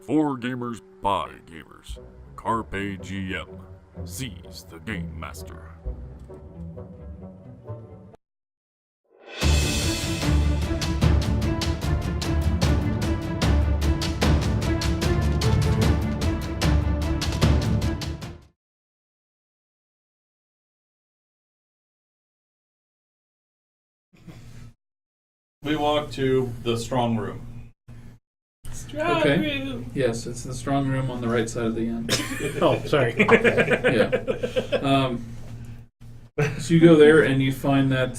For gamers by gamers. Carpe GM. Seize the Game Master. We walk to the strong room. Okay. Yes, it's the strong room on the right side of the inn. Oh, sorry. Yeah. So you go there and you find that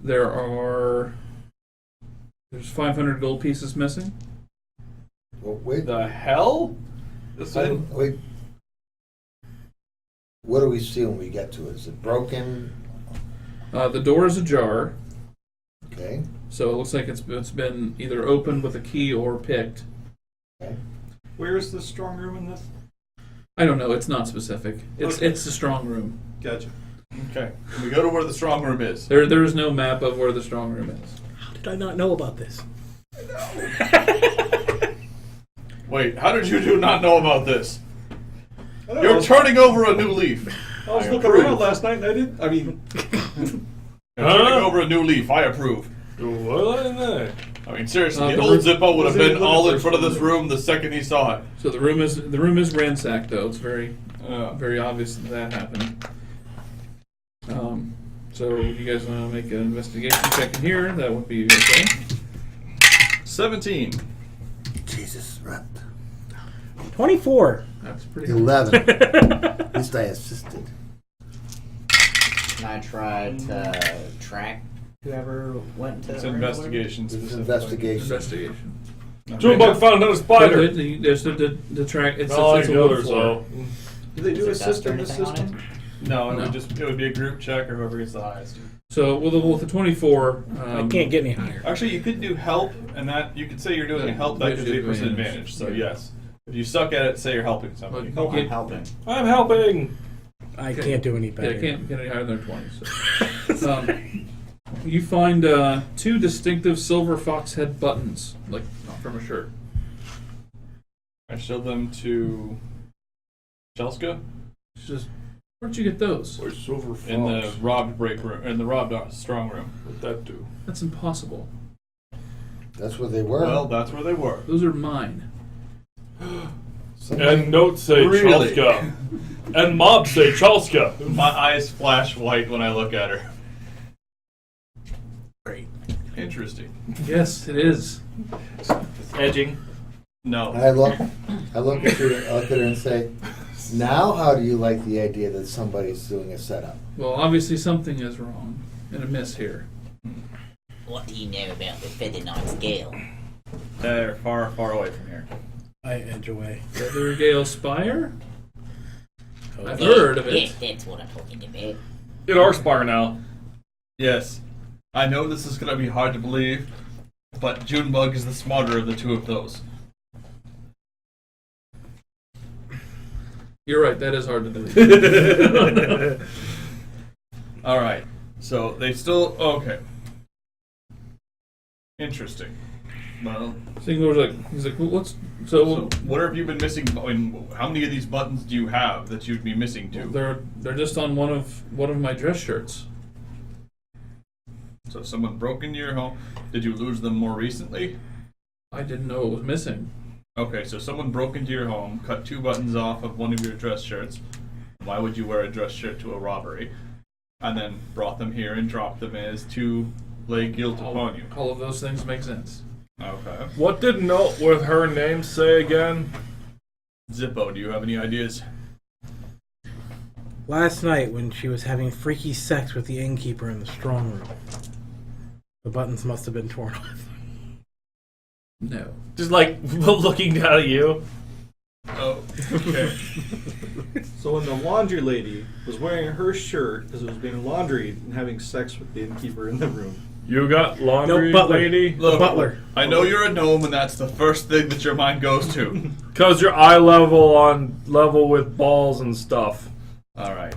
there's 500 gold pieces missing. Well, wait. The hell? Wait. What do we see when we get to it? Is it broken? The door is ajar, Okay. so it looks like it's been either opened with a key or picked. Okay. Where's the strong room in this? I don't know. It's not specific. It's Okay. it's the strong room. Gotcha. Okay. We go to where the strong room is. There is no map of where the strong room is. How did I not know about this? Wait, how did you not know about this? You're turning over a new leaf. I was looking approve. around last night and I didn't. I mean, You're turning over a new leaf. I approve. what in there? I mean, seriously, the old room- Zippo would have was it been the all in first front of one? this room the second he saw it. So the room is ransacked though. It's very Uh, very obvious that happened. So you guys want to make an investigation check in here? That would be okay. 17. Jesus, right. 24. That's pretty good. 11. At least I assisted. Can I try to track whoever went to It's that room? investigation. It's specifically. investigation. Investigation. Junebug found another spider. There's the track. It's Oh, it's a the wood others, floor. though. Do they do Is a it dust system? or This anything on system? it? No, No. it would be a group check or whoever gets the highest. So with the 24, I can't get any higher. Actually, you could do help, and that you could say you're doing a help. That gives you a person advantage. So yes, if you suck at it, say you're helping somebody. Well, I'm helping. I'm helping. I can't do any Yeah, better. I can't get any higher than 20. So. You find 2 distinctive silver fox head buttons, like not from a shirt. I showed them to Chelska It's just, where'd you get those? Or silver fox. in the robbed break room, in the robbed strong room. What'd that do? That's impossible. That's where they were. Well, that's where they were. Those are mine. And notes say Really? Chalska. And mobs say Chalska. My eyes flash white when I look at her. Great. Interesting. Yes, it is. Edging. No. I look at her and say, now how do you like the idea that somebody's doing a setup? Well, obviously something is wrong and amiss here. What do you know about the Feather Knight's Gale? They're far, far away from here. I edge away. Feather Gale Spire? Oh, I've heard of Yes, it. that's what I'm talking about. In our spire now. Yes. I know this is going to be hard to believe, but Junebug is the smarter of the two of those. You're right, that is hard to believe. All right. So they still okay. Interesting. Well, He's like, well, let's. So, what have you been missing? I mean, how many of these buttons do you have that you'd be missing to? they're just on one of my dress shirts. So someone broke into your home. Did you lose them more recently? I didn't know it was missing. Okay, so someone broke into your home, cut 2 buttons off of one of your dress shirts. Why would you wear a dress shirt to a robbery? And then brought them here and dropped them as to lay guilt upon you. All of those things make sense. Okay. What did note with her name say again? Zippo, do you have any ideas? Last night when she was having freaky sex with the innkeeper in the strong room, the buttons must have been torn off. No. Just like looking down at you. Oh, okay. So when the laundry lady was wearing her shirt because it was being laundried and having sex with the innkeeper in the room. You got laundry, No, butler. lady? Look, butler. I know you're a gnome, and that's the first thing that your mind goes to. Because your eye level on level with balls and stuff. All right.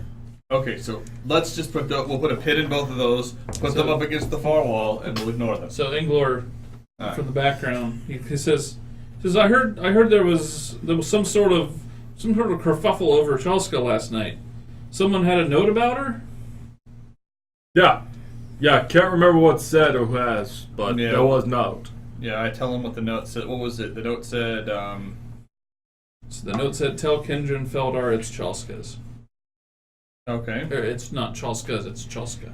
Okay, so let's just we'll put a pin in both of those, put them up against the far wall, and we'll ignore them. So Inglor from the background. He says, I heard there was some sort of kerfuffle over Chalska last night. Someone had a note about her? Yeah. Yeah, can't remember what's said or who has, but Yeah. there was note. Yeah, I tell him what the note said. What was it? The note said, So the note said, "Tell Kendrin Feldar it's Chalska's." okay. Or it's not Chalska's, it's Chalska.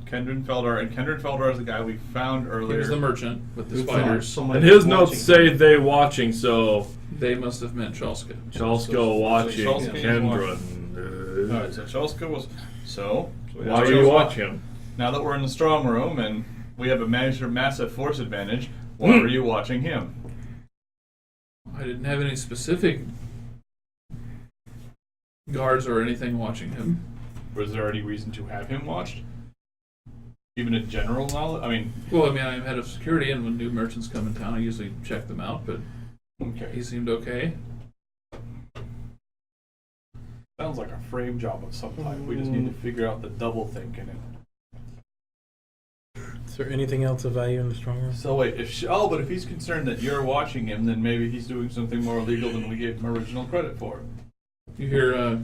Kendrin Feldar. And Kendrin Feldar is the guy we found He earlier. was the merchant with the Who thought spiders. someone And his was notes watching say him. they watching, so They must have meant Chalska. Chalska watching Chalska is Kendra. Alright, so Chalska was... So, Why are you watching? now that we're in the strong room and we have a massive force advantage, why were you watching him? I didn't have any specific guards or anything watching him. Was there any reason to have him watched? Even a general knowledge? I mean, Well, I mean, I'm head of security, and when new merchants come in town, I usually check them out, but okay. he seemed okay. Sounds like a frame job of some type. We just need to figure out the double think in it. Is there anything else of value in the strong room? So wait, but if he's concerned that you're watching him, then maybe he's doing something more illegal than we gave him original credit for. You hear,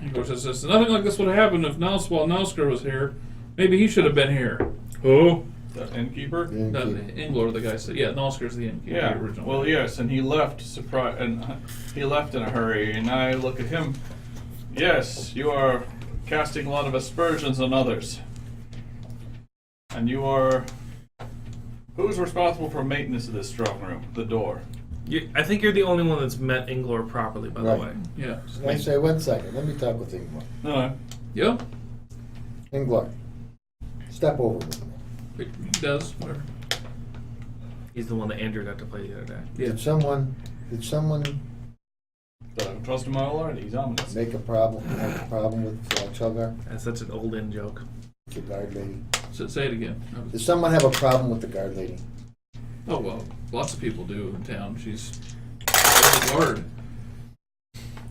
Igor says, nothing like this would have happened if Nausker was here. Maybe he should have been here. Who? The innkeeper? Inglor, the guy said, yeah, Nausker's the innkeeper. Yeah. The original. Well, yes, and he left he left in a hurry, and I look at him. Yes, you are casting a lot of aspersions on others. And you are... Who's responsible for maintenance of this strong room? The door. I think you're the only one that's met Inglor properly, by Right. the way. Yeah. I say, 1 second. Let me talk with Ingvar. No. Yeah, Ingvar, step over with me. he does, whatever. He's the one that Andrew got to play the other day. Yeah. Did someone But I don't trust him already. He's ominous. make a problem with Chelgar, That's such an old in joke. the guard lady? So say it again. Does someone have a problem with the guard lady? Oh, well, lots of people do in town. She's a guard.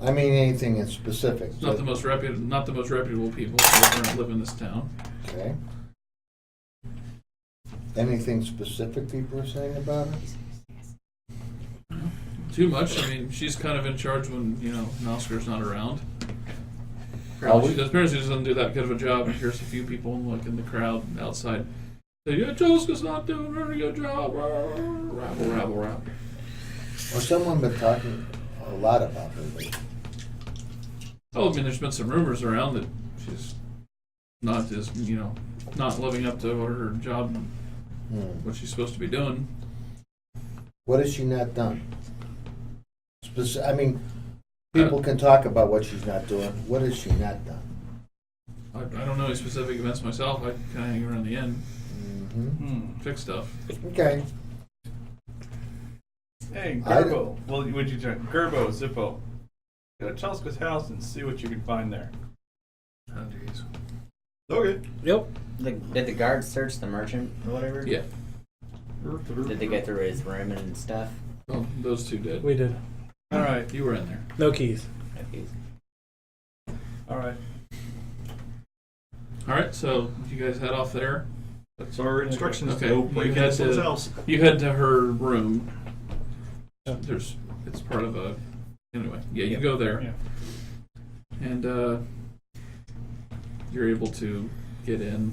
I mean anything in specific. Not the most reputable people that live in this town. Okay. Anything specific people are saying about her? Too much. I mean, she's kind of in charge when, Nosker's not around. Always? Apparently she doesn't do that good of a job, and here's a few people like in the crowd outside. Say, yeah, Jessica's not doing a very good job. Rabble. Or someone been talking a lot about her lately? Oh, I mean, there's been some rumors around that she's not as, not living up to her job, what she's supposed to be doing. What has she not done? People can talk about what she's not doing. What has she not done? I don't know any specific events myself. I kind of hang around the end, fix stuff. Okay. Hey, I Gerbo. Well, would you try Gerbo, Zippo? Go to Chelska's house and see what you can find there. Oh, jeez. Okay. Yep. Did the guards search the merchant or whatever? Yeah. Did they go through his room and stuff? Well, those two did. We did. All right. You were in there. No keys. All right. All right, so you guys head off there. That's our instructions Okay, to go you break had into someone's to- house. You head to her room. It's part of a. Anyway, yeah, you go there, Yeah. and you're able to get in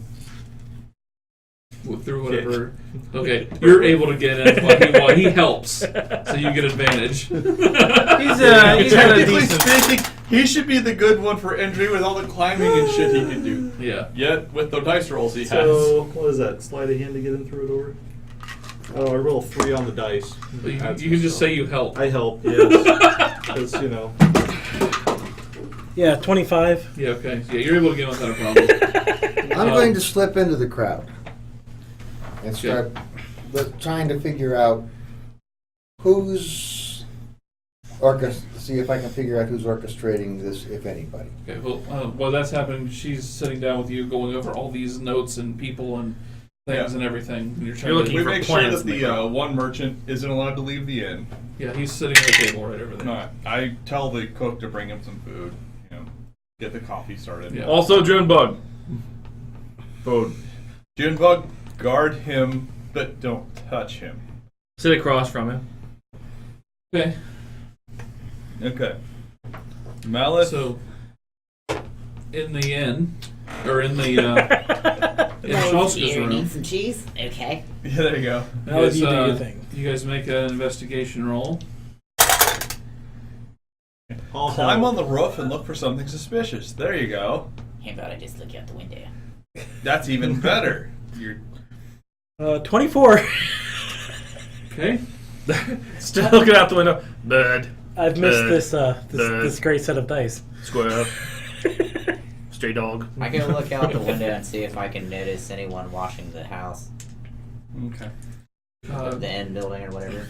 through whatever. Okay, you're able to get in while he helps, so you get advantage. He's got a Technically decent. speaking, he should be the good one for entry with all the climbing and shit he can do. Yeah. Yet, with the dice rolls he has. So, what is that? Sleight of hand to get in through a door? Oh, I roll 3 on the dice. But you Add some can just stuff. say you help. I help, yes. Because, Yeah, 25. Yeah. Okay. Yeah, you're able to get in without a problem. I'm going to slip into the crowd and start trying to figure out see if I can figure out who's orchestrating this, if anybody. Okay. Well, while that's happening, she's sitting down with you, going over all these notes and people and things and everything. And you're trying You're to. looking We for make sure plans that in the crowd. the one merchant isn't allowed to leave the inn. Yeah, he's sitting at the table right over there. No, I tell the cook to bring him some food. Get the coffee started. Yeah. Also, Junebug. Food. Junebug, guard him but don't touch him. Sit across from him. Okay. Okay. Malice. So, in the inn, or in the in You Shalska's room, need some cheese? Okay. Yeah, there you go. Now guys, you do your thing. you guys make an investigation roll. All Climb hell. on the roof and look for something suspicious. There you go. How about I just look out the window? That's even better. You're 24. Okay. Still looking out the window. Bud. I've missed this Bud. this great set of dice. Square. Stray dog. I go look out the window and see if I can notice anyone washing the house, okay. the end building or whatever.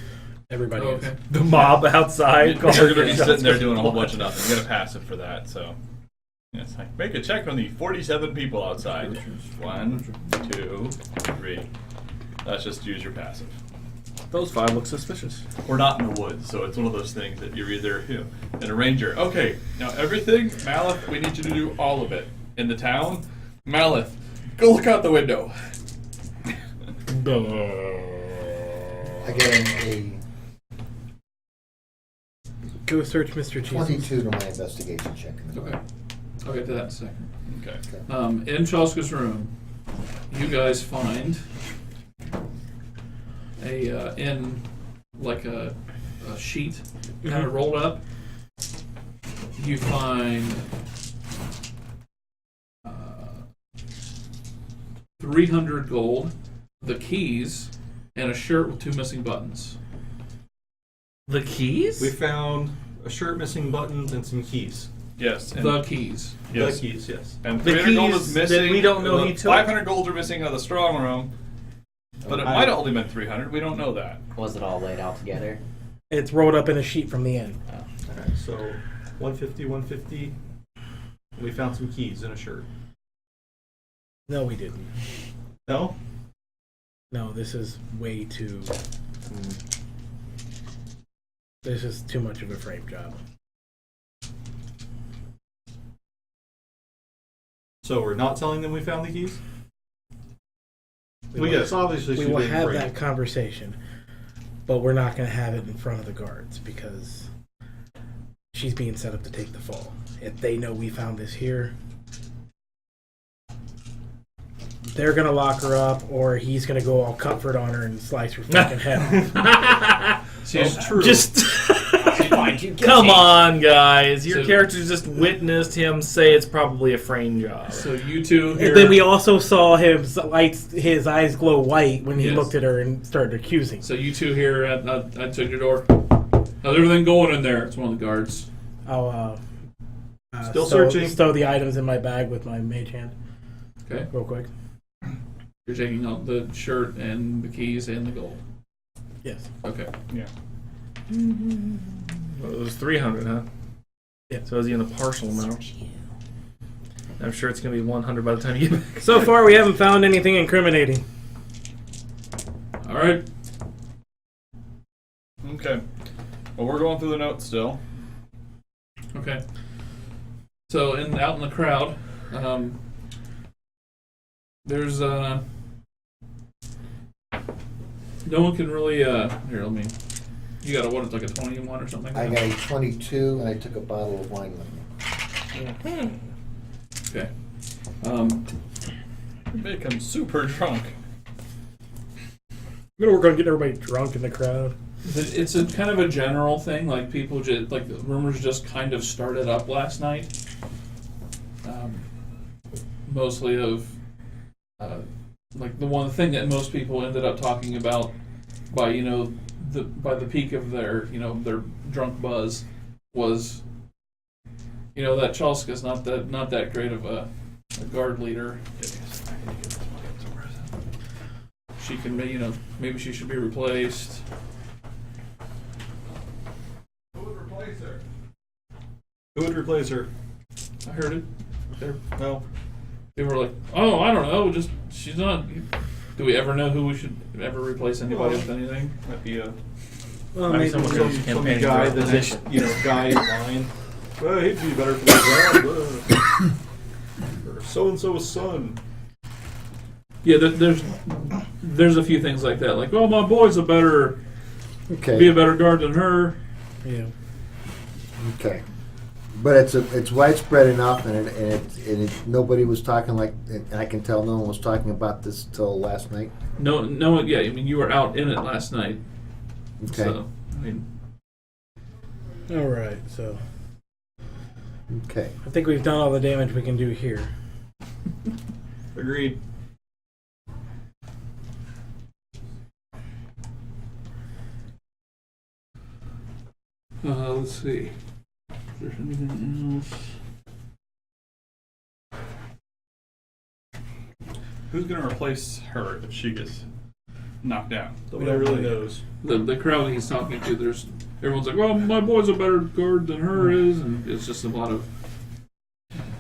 Everybody is. Okay. The mob outside. You're going to be sitting there doing a whole bunch of nothing. You got to pass it for that. So, yeah, it's like, make a check on the 47 people outside. 1, 2, 3. Let's just use your passive. Those 5 look suspicious. We're not in the woods, so it's one of those things that you're either an arranger. Okay, now everything, Malith, we need you to do all of it. In the town, Malith, go look out the window. I get a Go search Mr. Cheese. 22 to my investigation check. Okay. I'll get to that in a second. Okay. In Chalska's room, you guys find in like a sheet kind of rolled up. You find 300 gold, the keys, and a shirt with 2 missing buttons. The keys? We found a shirt missing buttons and some keys. Yes. And, The keys. yes. The keys, yes. And The 300 gold keys is that missing. we don't know he took? 500 gold are missing out of the strong room. But it might have only been 300. We don't know that. Was it all laid out together? It's rolled up in a sheet from the end. Alright, so 150, 150. We found some keys and a shirt. No, we didn't. No? No, this is way too. This is too much of a frame job. So we're not telling them we found the keys? We Well, will- yes, obviously We she will didn't have break that it. conversation, but we're not going to have it in front of the guards because she's being set up to take the fall. If they know we found this here, they're going to lock her up, or he's going to go all comfort on her and slice her fucking head off. See, it's true. Just Find you guilty. come on, guys. Your So- character just witnessed him say it's probably a frame job. So you two here. And then we also saw his eyes glow white when he Yes. looked at her and started accusing. So you two here outside your door. How's everything going in there? It's one of the guards. I'll Still searching. Stow the items in my bag with my mage hand, Okay. real quick. You're taking out the shirt and the keys and the gold. Yes. Okay. Yeah. Well, it was 300, huh? Yeah. So is he in a partial amount? I'm sure it's going to be 100 by the time you get back. So far, we haven't found anything incriminating. All right. Okay. Well, we're going through the notes still. Okay. So out in the crowd, there's no one can really here. Let me. You got what? It's like a 21 or something. I got a 22, and I took a bottle of wine with me. Okay. Make him super drunk. I'm gonna work on getting everybody drunk in the crowd. It's a kind of a general thing. Like people just like the rumors just kind of started up last night. Mostly of like the one thing that most people ended up talking about by the peak of their their drunk buzz was that Chalska's not that great of a guard leader. She can maybe she should be replaced. Who would replace her? Who would replace her? I heard it. No. They were like, oh, I don't know, just she's not. Do we ever know who we should ever replace anybody with anything? Might be a. Well, Maybe maybe someone Some, goes some campaigning guy, for a the next, position. guy in line. Well, he'd be better for the job. Or so-and-so's son. Yeah, there's a few things like that. Like, oh, my boy's be a Okay. better guard than her. Yeah. Okay. But it's widespread enough, and nobody was talking like, and I can tell no one was talking about this till last night. No, yeah. I mean, you were out in it last night. Okay. So, I mean, All right. So Okay. I think we've done all the damage we can do here. Agreed. let's see. Is there anything else? Who's going to replace her if she gets knocked down? Nobody really knows. The crowd he's talking to, everyone's like, well, my boy's a better guard than her is, and it's just a lot of.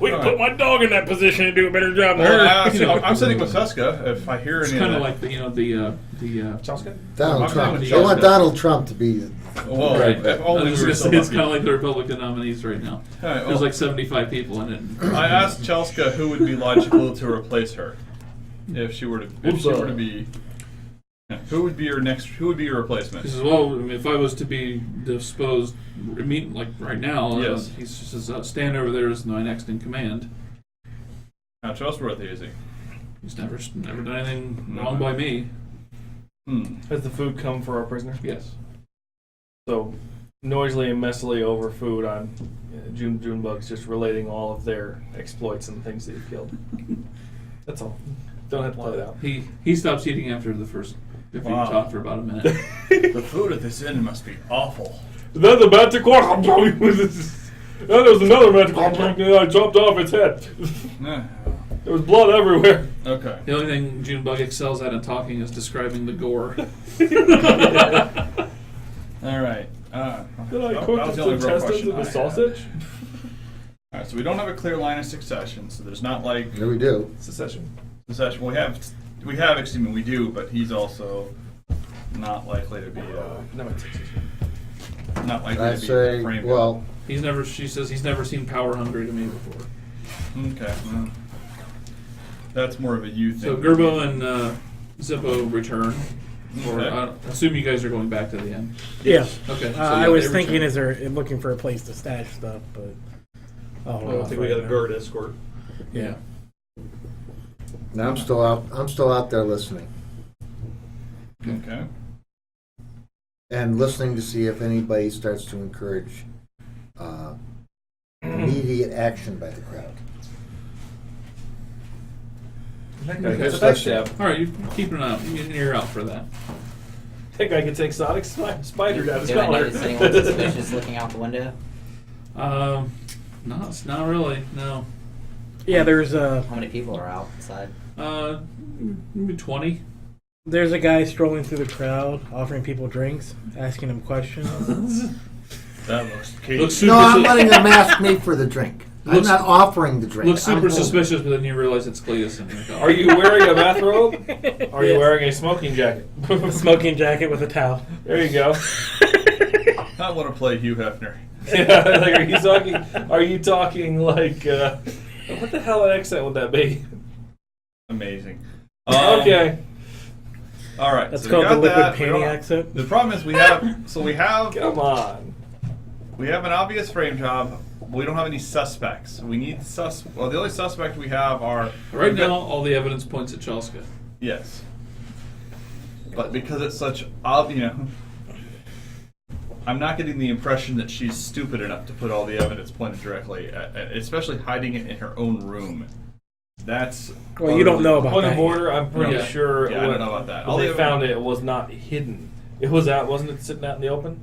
We can put my dog in that position and do a better job than Well, her. I'm sitting with Seska. If I hear It's any kind of of that, like the Chalska? Donald I'm Trump. saying I want Chelsea. Donald Trump to be. well, right. if only I was we were gonna so say it's lucky. kind of like the Republican nominees right now. All right, There's well, like 75 people in it. I asked Chelska who would be logical to replace her if she were to be. Yeah, who would be your replacement? He says, well, I mean, if I was to be disposed, like right now, Yes. he says, stand over there as my next in command. How trustworthy is he? He's never done anything wrong by me. Has the food come for our prisoner? Yes. So, noisily and messily over food on Junebug's just relating all of their exploits and things that he's killed. That's all. Don't have to play it out. He stops eating after the first. If you Wow. talk for about a minute. The food at this inn must be awful. Then the magic then there was another magic and I chopped off its head. There was blood everywhere. Okay. The only thing Junebug excels at in talking is describing the gore. All right. Did I that cook was the the only real intestines question of I the had. sausage? All right, so we don't have a clear line of succession. So there's not like There we do. Secession. succession. We do, but he's also not likely to be. No, it's secession. Not likely I to be say, framed. well, She says he's never seen power hungry to me before. Okay. Well, that's more of a you thing. So Gerbo and Zippo return. Or Okay. I assume you guys are going back to the end. Yeah. Okay. So I yeah, was they thinking return. as they're looking for a place to stash stuff, but I don't think we got a guard escort. Yeah. now I'm still out there listening Okay. and listening to see if anybody starts to encourage immediate action by the crowd. That guy Okay. gets Just a listen. backstab. All right, you keep an eye out. You're out for that. That guy could take Sonic Spider down his Do I collar. notice anyone suspicious looking out the window? No, it's not really. No. yeah, there's How many people are outside? Maybe 20. there's a guy strolling through the crowd, offering people drinks, asking them questions. That looks cagey. Looks super. No, I'm letting them ask me for the drink. I'm Looks- not offering the drink. Looks super I'm holding. suspicious, but then you realize it's Cletus in your Are you wearing a bathrobe? Are you Yes. wearing a smoking jacket? A smoking jacket with a towel. There you go. I want to play Hugh Hefner. Yeah, like, are you talking like what the hell accent would that be? Amazing. Okay. All right. That's so called we the got liquid that. We panty don't- accent. The problem is we have Come on. an obvious frame job. We don't have any suspects. We need Well, the only suspect we have are Right now, all the evidence points at Chelska. Yes. But because it's such I'm not getting the impression that she's stupid enough to put all the evidence pointed directly especially hiding it in her own room. That's Well, you don't know about Point that. of order, I'm pretty Yeah. sure Yeah, I don't know about that. when All they the found it was not hidden. It was out, wasn't it sitting out in the open?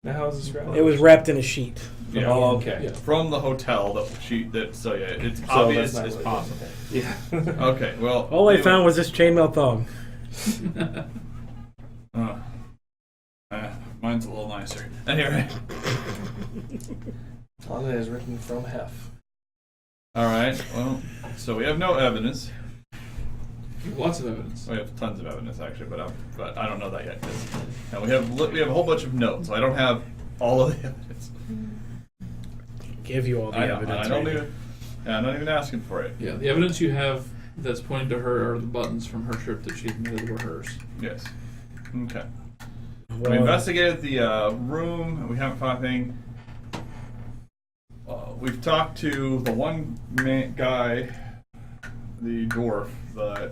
Now how is this described? It was wrapped in a sheet. Yeah. Oh, okay. Yeah. from the hotel so yeah, it's So obvious that's not as really- possible. Yeah. Okay, well All I found was this chainmail thong. mine's a little nicer. Anyway. On it is written from Hef. Alright, well so we have no evidence. Lots of evidence. We have tons of evidence actually, but I don't know that yet. And we have a whole bunch of notes. So I don't have all of the evidence. Give you all the I know, evidence. I'm not even asking for it. Yeah, the evidence you have that's pointing to her are the buttons from her shirt that she admitted were hers. Yes. Okay. Well, We investigated the room. We haven't found anything. We've talked to the one guy, the dwarf, that.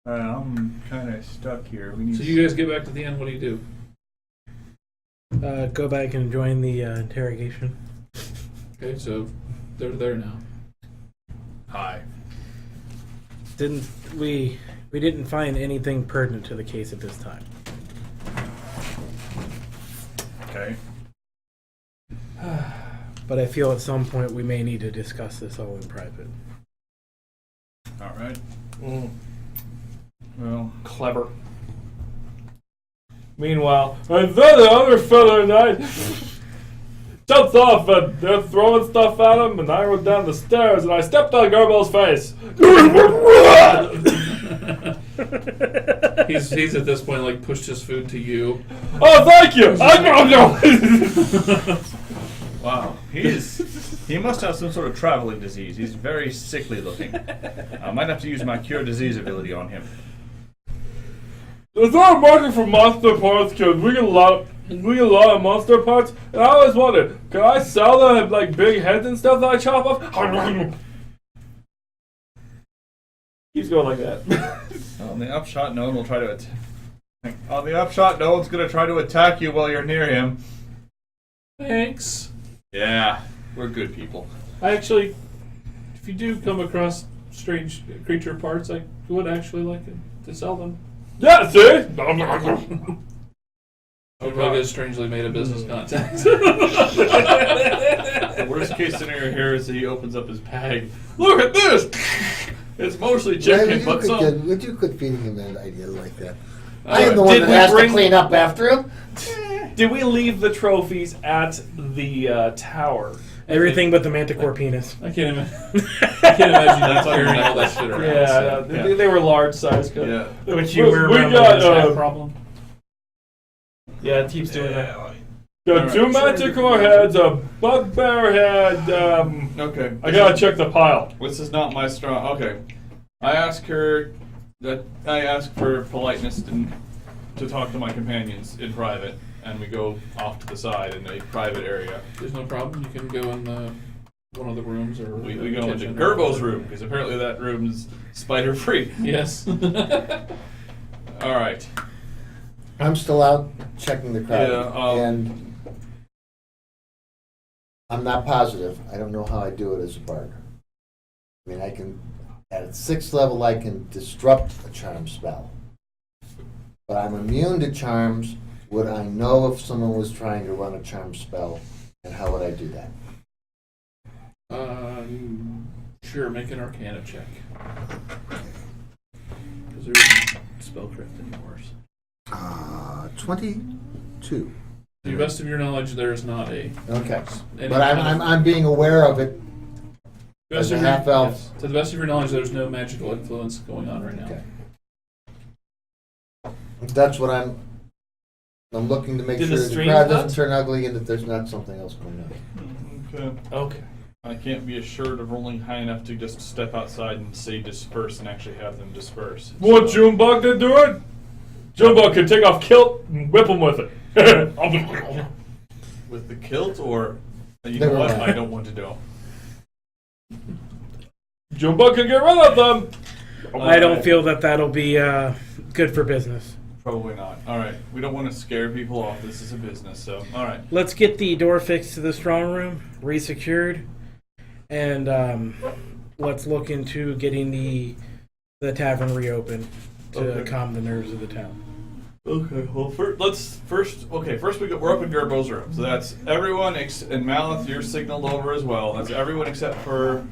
I'm kind of stuck here. We need. So you guys get back to the end. What do you do? go back and join the interrogation. Okay, so they're there now. Hi. We didn't find anything pertinent to the case at this time. Okay. But I feel at some point we may need to discuss this all in private. All right. Mm, Well, clever. Meanwhile, and then the other fella and I jumped off and they're throwing stuff at him, and I went down the stairs and I stepped on Garbo's face. He's at this point like pushed his food to you. Oh, thank you! wow. He must have some sort of traveling disease. He's very sickly looking. I might have to use my cure disease ability on him. Is there a market for monster parts? Cause we get a lot of monster parts, and I always wondered, can I sell the like big heads and stuff that I chop off? Keeps going like that. On the upshot, no one will try to On the upshot, no one's going to try to attack you while you're near him. Thanks. Yeah, we're good people. I actually, if you do come across strange creature parts, I would actually like to sell them. Yeah, see? Doug is strangely made a business contact. The worst case scenario here is that he opens up his bag. Look at this! It's mostly chicken, but some... Would you quit feeding him an idea like that? I am the one that has to clean up after him. Did we leave the trophies at the tower? Everything but the manticore penis. I can't imagine that's carrying all that shit around. Yeah, they were large size. Yeah. Which you were we around got with That problem. yeah, it keeps doing that. Got Got two manticore heads, a bugbear head. Okay. I gotta check the pile. This is not my strong... Okay. I ask for politeness to talk to my companions in private, and we go off to the side in a private area. There's no problem. You can go in one of the rooms, or We go into Gerbo's room, because apparently that room's spider-free. Yes. All right. I'm still out checking the crowd, Yeah, and I'm not positive. I don't know how I do it as a bard. I mean, I can, at 6th level, I can disrupt a charm spell. But I'm immune to charms. Would I know if someone was trying to run a charm spell, and how would I do that? Sure, make an Arcana check. Because there isn't spellcraft in yours. 22. To the best of your knowledge, there is not a. Okay. any But kind of- I'm being aware of it best as a of your- half-elf. yes. To the best of your knowledge, there's no magical influence going on right now. Okay. That's what I'm looking to make Did sure the the stream crowd cut? doesn't turn ugly and that there's not something else going on. Okay. Okay. I can't be assured of rolling high enough to just step outside and say disperse and actually have them disperse. Want Junebug to do it? Junebug can take off kilt and whip him with it. With the kilt, or you Never know what? mind. I don't want to do. Junebug can get rid of them. I don't feel that that'll be good for business. Probably not. All right. We don't want to scare people off. This is a business, so all right. Let's get the door fixed to the strong room, resecured, and let's look into getting the tavern reopened to Okay. calm the nerves of the town. Okay. Well, first we're up in Gerbo's room. So that's everyone and Malith. You're signaled over as well. That's everyone except for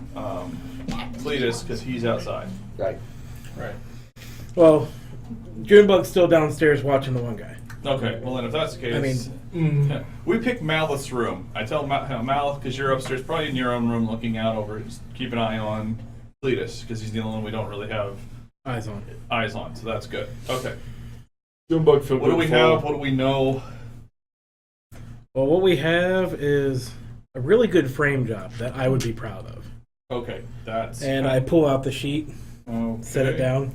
Cletus, because he's outside. Right. Right. Well, Junebug's still downstairs watching the one guy. Okay. Well, then if that's the case, I we pick Malith's room. I tell Malith, because you're upstairs, probably in your own room, looking out over. Just keep an eye on Cletus, because he's the only one we don't really have Eyes on. So that's good. Okay. Junebug feel What do we have? What do we know? Well, what we have is a really good frame job that I would be proud of. Okay, that's. And I pull out the sheet, Okay. set it down.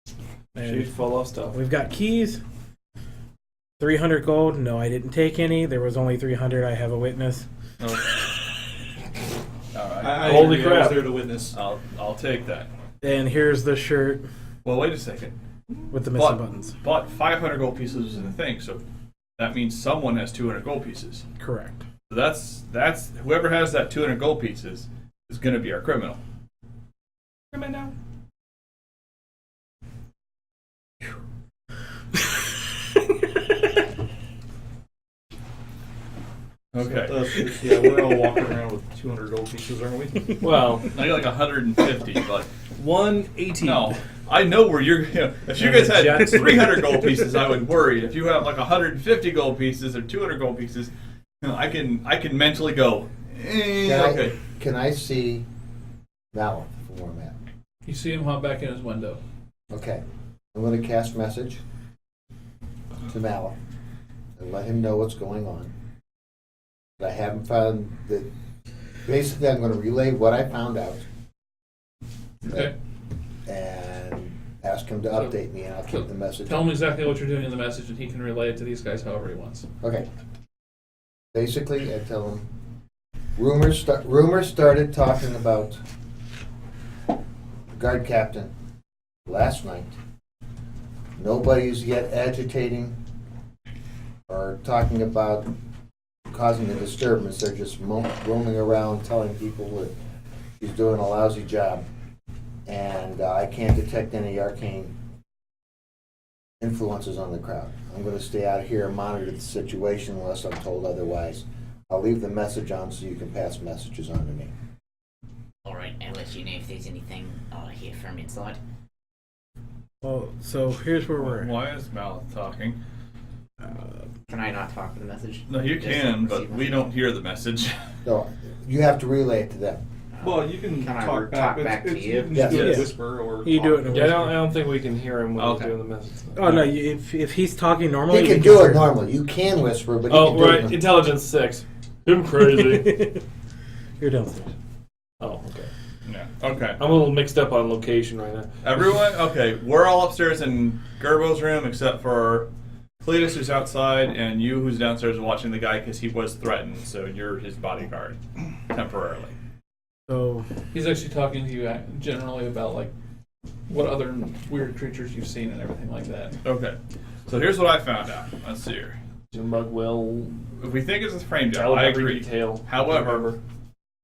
Sheet And full of stuff. we've got keys. 300 gold. No, I didn't take any. There was only 300. I have a witness. Okay. All right. I Holy agree, I was crap. there to witness. I'll take that. And here's the shirt Well, wait a second. with the missing buttons. But 500 gold pieces is the thing, so that means someone has 200 gold pieces. Correct. So that's whoever has that 200 gold pieces is going to be our criminal. Criminal. Okay. Yeah, we're all walking around with 200 gold pieces, aren't we? Well, I got like 150, but 180. no. I know where you're. If you guys had 300 gold pieces, I would worry. If you have like 150 gold pieces or 200 gold pieces, I can mentally go. Okay. Can I see Malin from where I'm at? You see him hop back in his window. Okay. I'm going to cast message to Malin and let him know what's going on. But I haven't found that. Basically, I'm going to relay what I found out. Okay. And ask him to update me, and I'll keep the message. Tell him exactly what you're doing in the message, and he can relay it to these guys however he wants. Okay. Basically, I tell him rumors started talking about the guard captain last night. Nobody's yet agitating or talking about causing a disturbance. They're just roaming around telling people that he's doing a lousy job. And I can't detect any arcane influences on the crowd. I'm going to stay out here and monitor the situation unless I'm told otherwise. I'll leave the message on so you can pass messages on to me. Alright, I'll let you know if there's anything I hear from inside. Well, so here's where we're at. Why is Mal talking? Can I not talk to the message? No, you Just can, but receive we message? don't hear the message. No, you have to relay it to them. Well, you can Can I talk talk back. back to It's- you? can Yes. just do a Yes. whisper or You do it in a talk. yeah, I don't think we can hear him when Okay. he's doing the message. Oh no! If he's talking normally, He we can do hear it normally. You can whisper, but he Oh, can do right. it. Intelligence 6. I'm crazy. You're downstairs. Oh, okay. Yeah. Okay. I'm a little mixed up on location right now. Everyone, okay, we're all upstairs in Gerbo's room except for Cletus, who's outside, and you, who's downstairs watching the guy because he was threatened. So you're his bodyguard temporarily. So He's actually talking to you generally about like what other weird creatures you've seen and everything like that. Okay. So here's what I found out. Let's see here. Junebug will If we think it's a frame tell job, I every agree. detail. However,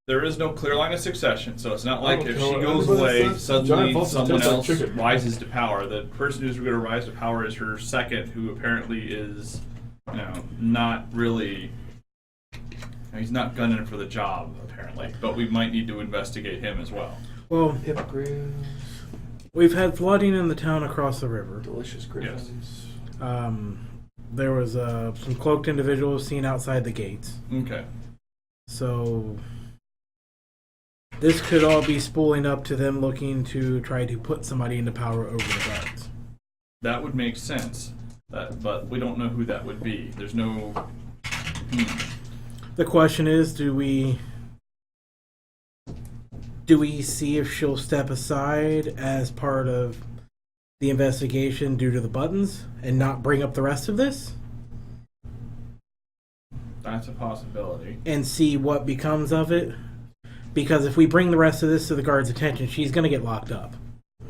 there is no clear line of succession, so it's not like if she okay. goes But away, that's- suddenly giant foxes someone taste like else chicken. rises to power. The person who's going to rise to power is her second, who apparently is, not really. He's not gunning for the job, apparently, but we might need to investigate him as well. well, Hippogriffs, we've had flooding in the town across the river. delicious griffins. There was some cloaked individuals seen outside the gates. Okay. So this could all be spooling up to them looking to try to put somebody into power over the guards. That would make sense, but we don't know who that would be. There's no. The question is, do we see if she'll step aside as part of the investigation due to the buttons and not bring up the rest of this? That's a possibility. And see what becomes of it? Because if we bring the rest of this to the guard's attention, she's going to get locked up.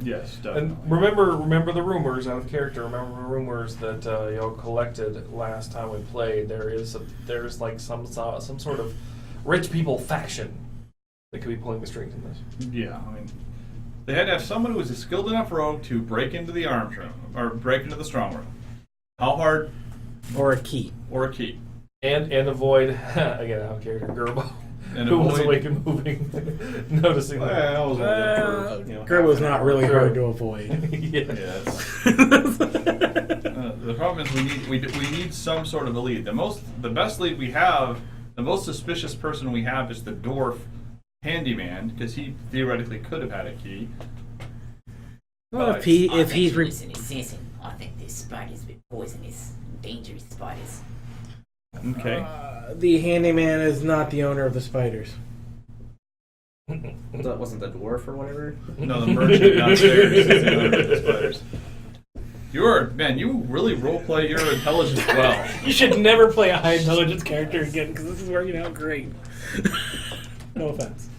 Yes, definitely. And remember the rumors out of character. Remember the rumors that y'all collected last time we played. There's like some sort of rich people faction that could be pulling the strings in this. Yeah, I mean, they had to have someone who was a skilled enough rogue to break into the arms room, or break into the strong room. How hard? Or a key. Or a key. And avoid again out of character Gerbo. And Who was avoid- awake and moving, noticing that. I was only there for, Gerbo's not really True. hard to avoid. Yeah. Yes. The problem is we need some sort of a lead. The best lead we have, the most suspicious person we have is the dwarf handyman, because he theoretically could have had a key. Well, But if he I if think he's you re- listen to Simpson. I think these spiders be poisonous, dangerous spiders. Okay. the handyman is not the owner of the spiders. That wasn't the dwarf or whatever. No, the merchant downstairs is the owner of the spiders. You really roleplay your intelligence well. You should never play a high intelligence character again because this is working out great. No offense.